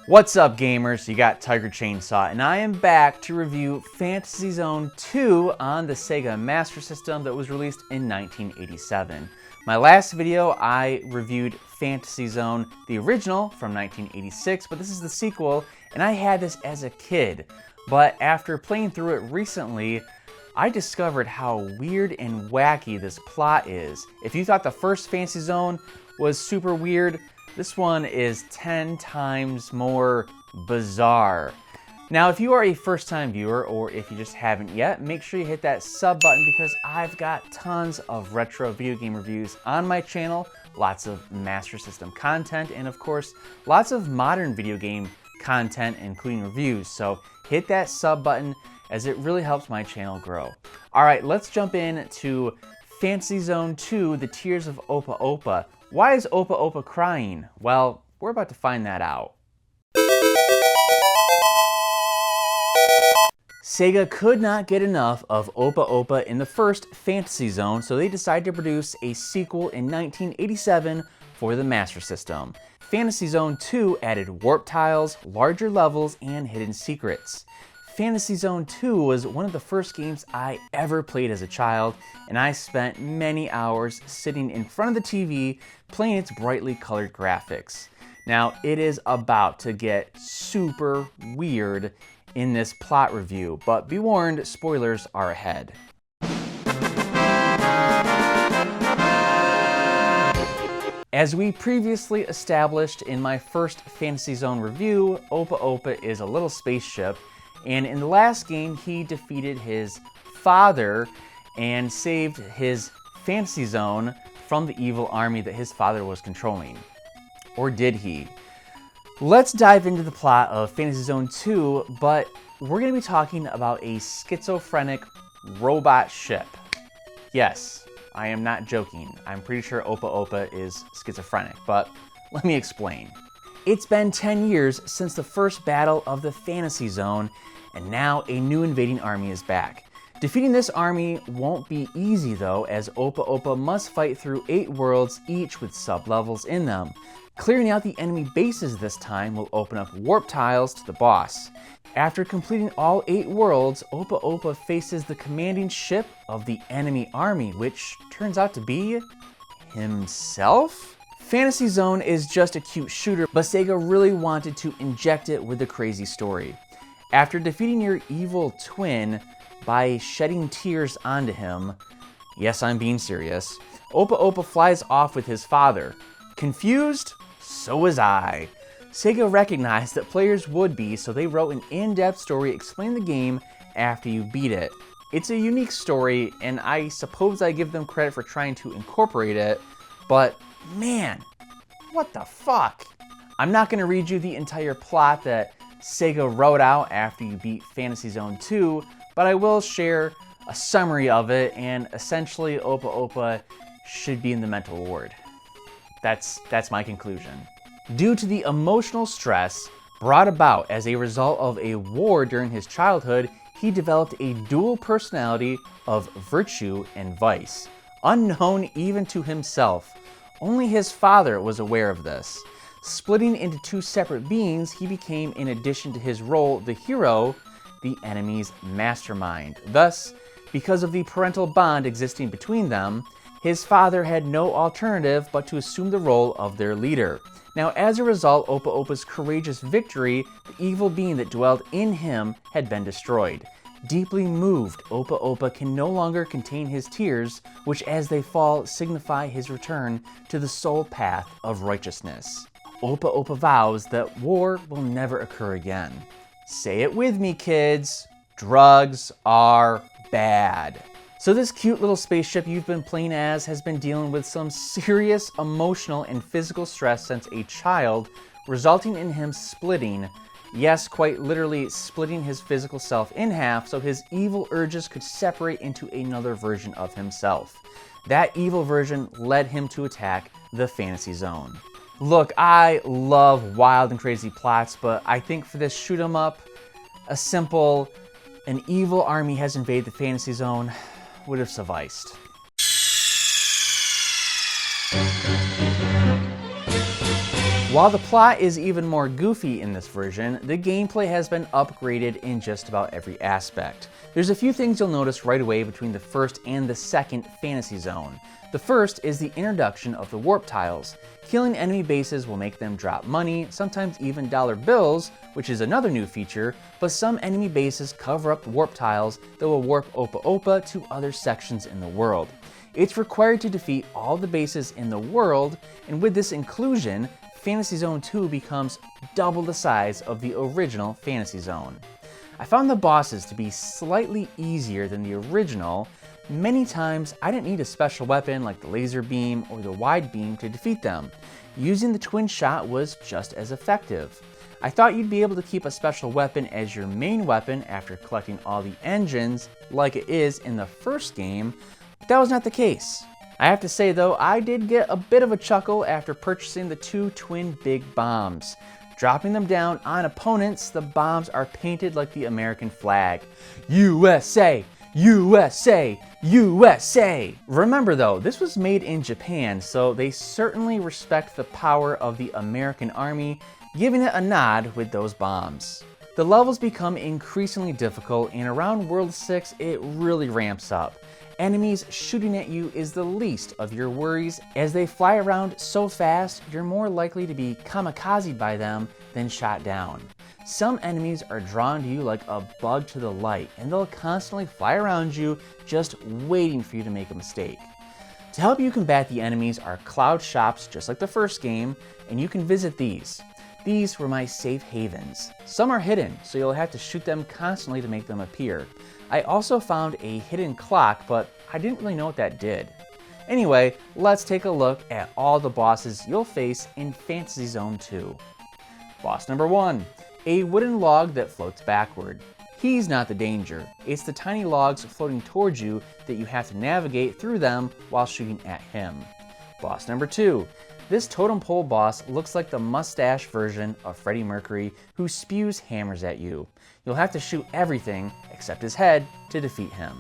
What's up, gamers? You got TigerChainsaw, and I am back to review Fantasy Zone 2 on the Sega Master System that was released in 1987. My last video, I reviewed Fantasy Zone, the original from 1986, but this is the sequel, and I had this as a kid. But after playing through it recently, I discovered how weird and wacky this plot is. If you thought the first Fantasy Zone was super weird, this one is 10 times more bizarre. Now, if you are a first-time viewer, or if you just haven't yet, make sure you hit that sub button because I've got tons of retro video game reviews on my channel, lots of Master System content, and of course, lots of modern video game content, including reviews. So hit that sub button as it really helps my channel grow. All right, let's jump in to Fantasy Zone 2, The Tears of Opa Opa. Why is Opa Opa crying? Well, we're about to find that out. Sega could not get enough of Opa Opa in the first Fantasy Zone, so they decided to produce a sequel in 1987 for the Master System. Fantasy Zone 2 added warp tiles, larger levels, and hidden secrets. Fantasy Zone 2 was one of the first games I ever played as a child, and I spent many hours sitting in front of the TV playing its brightly colored graphics. Now, it is about to get super weird in this plot review, but be warned, spoilers are ahead. As we previously established in my first Fantasy Zone review, Opa Opa is a little spaceship, and in the last game, he defeated his father and saved his Fantasy Zone from the evil army that his father was controlling. Or did he? Let's dive into the plot of Fantasy Zone 2, but we're going to be talking about a schizophrenic robot ship. Yes, I am not joking. I'm pretty sure Opa Opa is schizophrenic, but let me explain. It's been 10 years since the first battle of the Fantasy Zone, and now a new invading army is back. Defeating this army won't be easy though, as Opa Opa must fight through 8 worlds, each with sub-levels in them. Clearing out the enemy bases this time will open up warp tiles to the boss. After completing all 8 worlds, Opa Opa faces the commanding ship of the enemy army, which turns out to be himself? Fantasy Zone is just a cute shooter, but Sega really wanted to inject it with a crazy story. After defeating your evil twin by shedding tears onto him, yes, I'm being serious, Opa Opa flies off with his father. Confused? So was I. Sega recognized that players would be, so they wrote an in-depth story explaining the game after you beat it. It's a unique story, and I suppose I give them credit for trying to incorporate it, but man, what the fuck? I'm not going to read you the entire plot that Sega wrote out after you beat Fantasy Zone 2, but I will share a summary of it, and essentially Opa Opa should be in the mental ward. That's my conclusion. Due to the emotional stress brought about as a result of a war during his childhood, he developed a dual personality of virtue and vice, unknown even to himself. Only his father was aware of this. Splitting into 2 separate beings, he became, in addition to his role, the hero, the enemy's mastermind. Thus, because of the parental bond existing between them, his father had no alternative but to assume the role of their leader. Now, as a result, Opa Opa's courageous victory, the evil being that dwelled in him had been destroyed. Deeply moved, Opa Opa can no longer contain his tears, which as they fall signify his return to the sole path of righteousness. Opa Opa vows that war will never occur again. Say it with me, kids. Drugs are bad. So this cute little spaceship you've been playing as has been dealing with some serious emotional and physical stress since a child, resulting in him splitting, yes, quite literally splitting his physical self in half so his evil urges could separate into another version of himself. That evil version led him to attack the Fantasy Zone. Look, I love wild and crazy plots, but I think for this shoot 'em up, a simple, an evil army has invaded the Fantasy Zone would have sufficed. While the plot is even more goofy in this version, the gameplay has been upgraded in just about every aspect. There's a few things you'll notice right away between the first and the second Fantasy Zone. The first is the introduction of the warp tiles. Killing enemy bases will make them drop money, sometimes even dollar bills, which is another new feature, but some enemy bases cover up warp tiles that will warp Opa Opa to other sections in the world. It's required to defeat all the bases in the world, and with this inclusion, Fantasy Zone 2 becomes double the size of the original Fantasy Zone. I found the bosses to be slightly easier than the original. Many times, I didn't need a special weapon like the laser beam or the wide beam to defeat them. Using the twin shot was just as effective. I thought you'd be able to keep a special weapon as your main weapon after collecting all the engines like it is in the first game, but that was not the case. I have to say though, I did get a bit of a chuckle after purchasing the 2 twin big bombs. Dropping them down on opponents, the bombs are painted like the American flag. USA! USA! USA! Remember though, this was made in Japan, so they certainly respect the power of the American Army, giving it a nod with those bombs. The levels become increasingly difficult, and around World 6 it really ramps up. Enemies shooting at you is the least of your worries, as they fly around so fast you're more likely to be kamikazed by them than shot down. Some enemies are drawn to you like a bug to the light, and they'll constantly fly around you just waiting for you to make a mistake. To help you combat the enemies are cloud shops just like the first game, and you can visit these. These were my safe havens. Some are hidden, so you'll have to shoot them constantly to make them appear. I also found a hidden clock, but I didn't really know what that did. Anyway, let's take a look at all the bosses you'll face in Fantasy Zone 2. Boss number 1, a wooden log that floats backward. He's not the danger, it's the tiny logs floating towards you that you have to navigate through them while shooting at him. Boss number 2, this totem pole boss looks like the mustache version of Freddie Mercury who spews hammers at you. You'll have to shoot everything except his head to defeat him.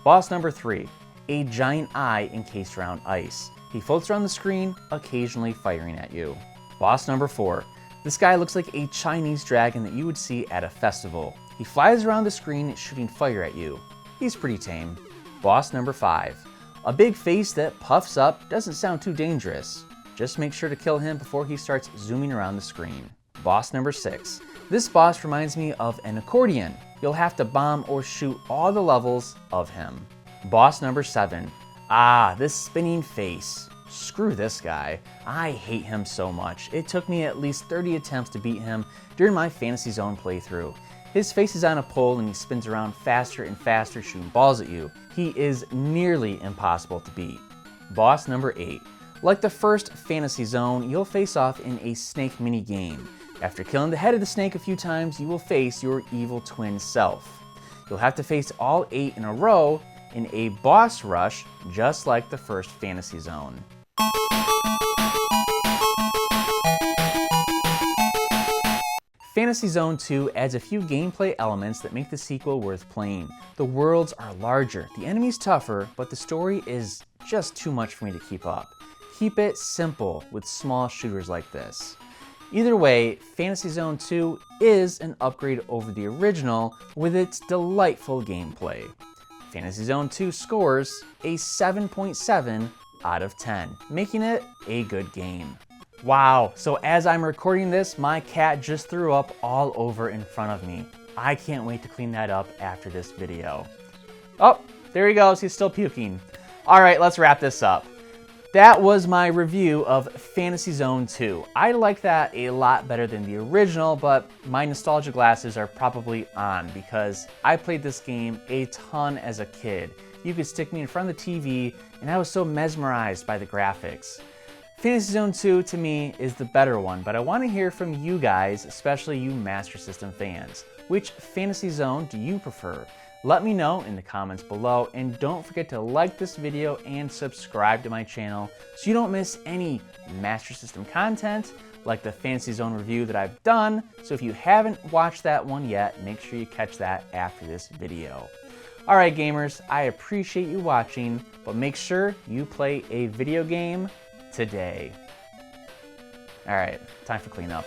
Boss number 3, a giant eye encased around ice. He floats around the screen, occasionally firing at you. Boss number 4, this guy looks like a Chinese dragon that you would see at a festival. He flies around the screen shooting fire at you. He's pretty tame. Boss number 5, a big face that puffs up doesn't sound too dangerous. Just make sure to kill him before he starts zooming around the screen. Boss number 6. This boss reminds me of an accordion. You'll have to bomb or shoot all the levels of him. Boss number 7. This spinning face. Screw this guy. I hate him so much. It took me at least 30 attempts to beat him during my Fantasy Zone playthrough. His face is on a pole and he spins around faster and faster shooting balls at you. He is nearly impossible to beat. Boss number 8. Like the first Fantasy Zone, you'll face off in a snake mini game. After killing the head of the snake a few times, you will face your evil twin self. You'll have to face all 8 in a row in a boss rush, just like the first Fantasy Zone. Fantasy Zone 2 adds a few gameplay elements that make the sequel worth playing. The worlds are larger, the enemies tougher, but the story is just too much for me to keep up. Keep it simple with small shooters like this. Either way, Fantasy Zone 2 is an upgrade over the original with its delightful gameplay. Fantasy Zone 2 scores a 7.7 out of 10, making it a good game. Wow, so as I'm recording this, my cat just threw up all over in front of me. I can't wait to clean that up after this video. Oh, there he goes, he's still puking. All right, let's wrap this up. That was my review of Fantasy Zone 2. I like that a lot better than the original, but my nostalgia glasses are probably on because I played this game a ton as a kid. You could stick me in front of the TV and I was so mesmerized by the graphics. Fantasy Zone 2 to me is the better one, but I want to hear from you guys, especially you Master System fans. Which Fantasy Zone do you prefer? Let me know in the comments below, and don't forget to like this video and subscribe to my channel so you don't miss any Master System content like the Fantasy Zone review that I've done. So if you haven't watched that one yet, make sure you catch that after this video. Alright gamers, I appreciate you watching, but make sure you play a video game today. All right, time for cleanup.